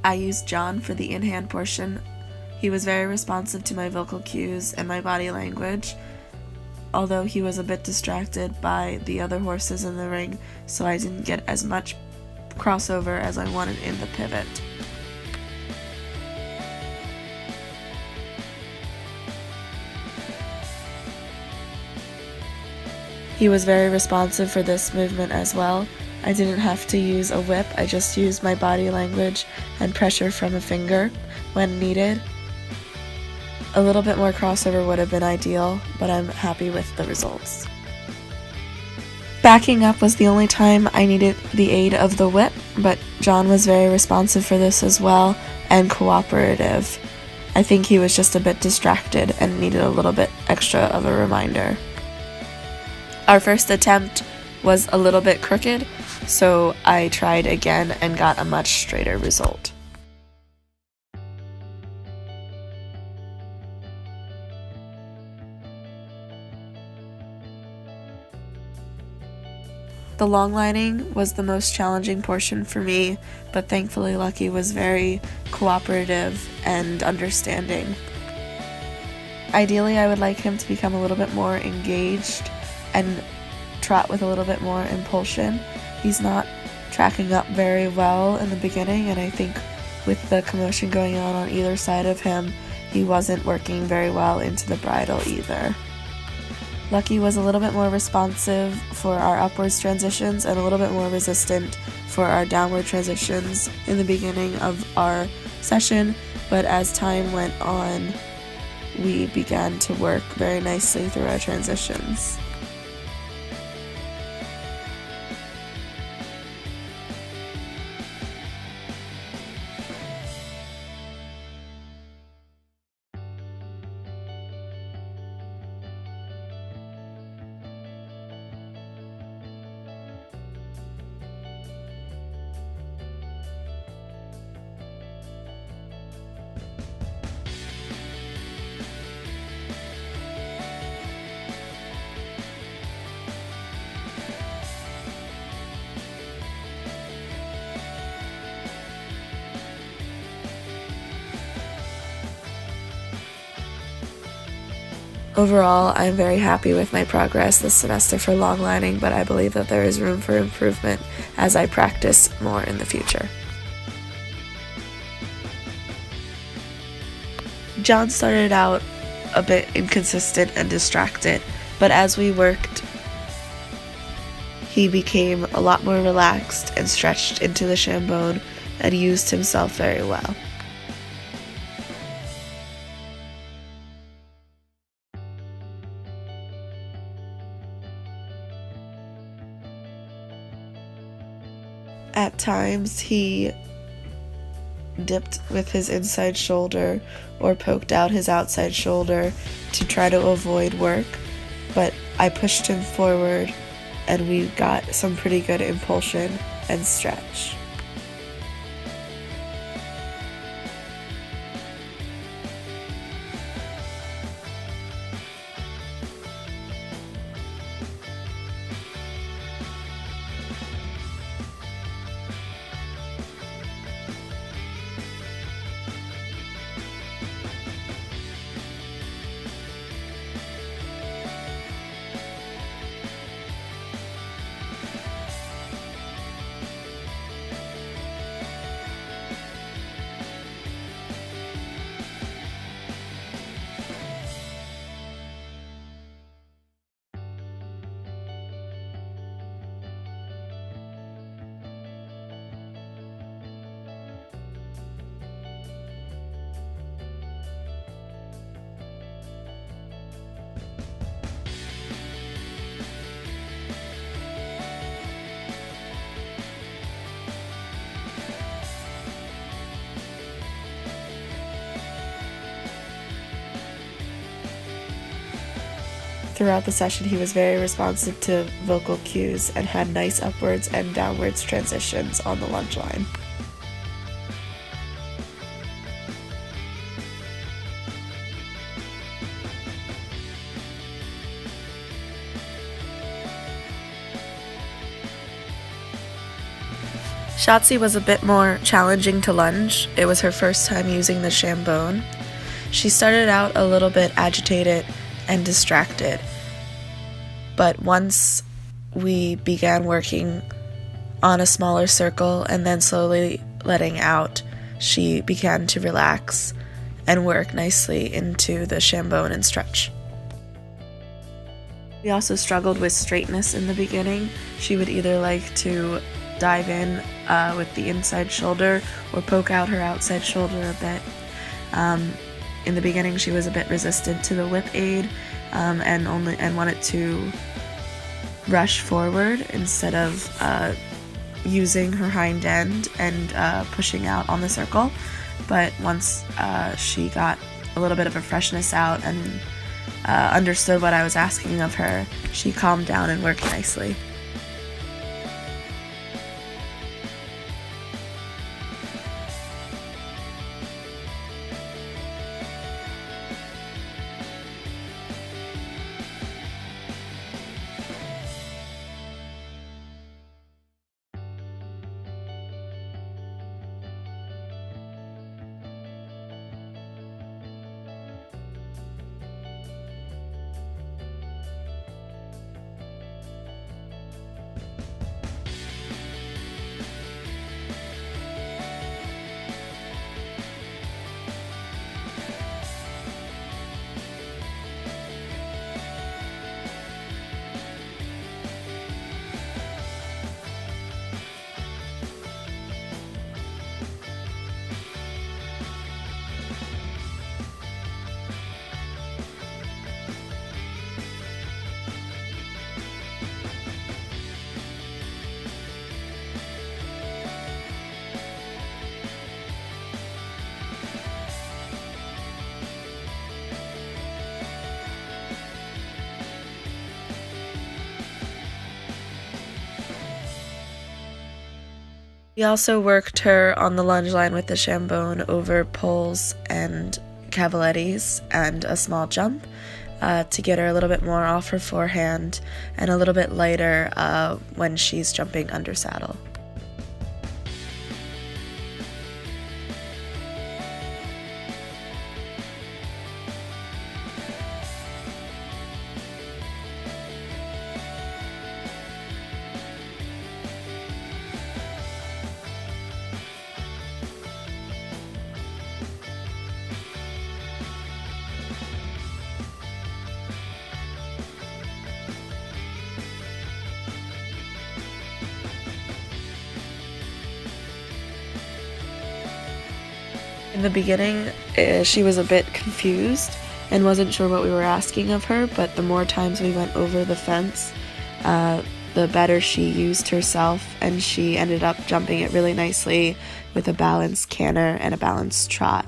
I used John for the in-hand portion. He was very responsive to my vocal cues and my body language, although he was a bit distracted by the other horses in the ring, so I didn't get as much crossover as I wanted in the pivot. He was very responsive for this movement as well. I didn't have to use a whip, I just used my body language and pressure from a finger when needed. A little bit more crossover would have been ideal, but I'm happy with the results. Backing up was the only time I needed the aid of the whip, but John was very responsive for this as well and cooperative. I think he was just a bit distracted and needed a little bit extra of a reminder. Our first attempt was a little bit crooked, so I tried again and got a much straighter result. The long lining was the most challenging portion for me, but thankfully Lucky was very cooperative and understanding. Ideally, I would like him to become a little bit more engaged and trot with a little bit more impulsion. He's not tracking up very well in the beginning, and I think with the commotion going on either side of him, he wasn't working very well into the bridle either. Lucky was a little bit more responsive for our upwards transitions and a little bit more resistant for our downward transitions in the beginning of our session, but as time went on, we began to work very nicely through our transitions. Overall, I'm very happy with my progress this semester for long lining, but I believe that there is room for improvement as I practice more in the future. John started out a bit inconsistent and distracted, but as we worked, he became a lot more relaxed and stretched into the shambone and used himself very well. At times, he dipped with his inside shoulder or poked out his outside shoulder to try to avoid work, but I pushed him forward and we got some pretty good impulsion and stretch. Throughout the session, he was very responsive to vocal cues and had nice upwards and downwards transitions on the lunge line. Shotzi was a bit more challenging to lunge. It was her first time using the Shambone. She started out a little bit agitated and distracted, but once we began working on a smaller circle and then slowly letting out, she began to relax and work nicely into the Shambone and stretch. We also struggled with straightness in the beginning. She would either like to dive in with the inside shoulder or poke out her outside shoulder a bit. In the beginning, she was a bit resistant to the whip aid and wanted to rush forward instead of using her hind end and pushing out on the circle. But once she got a little bit of a freshness out and understood what I was asking of her, she calmed down and worked nicely. We also worked her on the lunge line with the Shambone over pulls and cavalettis and a small jump to get her a little bit more off her forehand and a little bit lighter when she's jumping under saddle. In the beginning, she was a bit confused and wasn't sure what we were asking of her, but the more times we went over the fence, the better she used herself, and she ended up jumping it really nicely with a balanced canter and a balanced trot.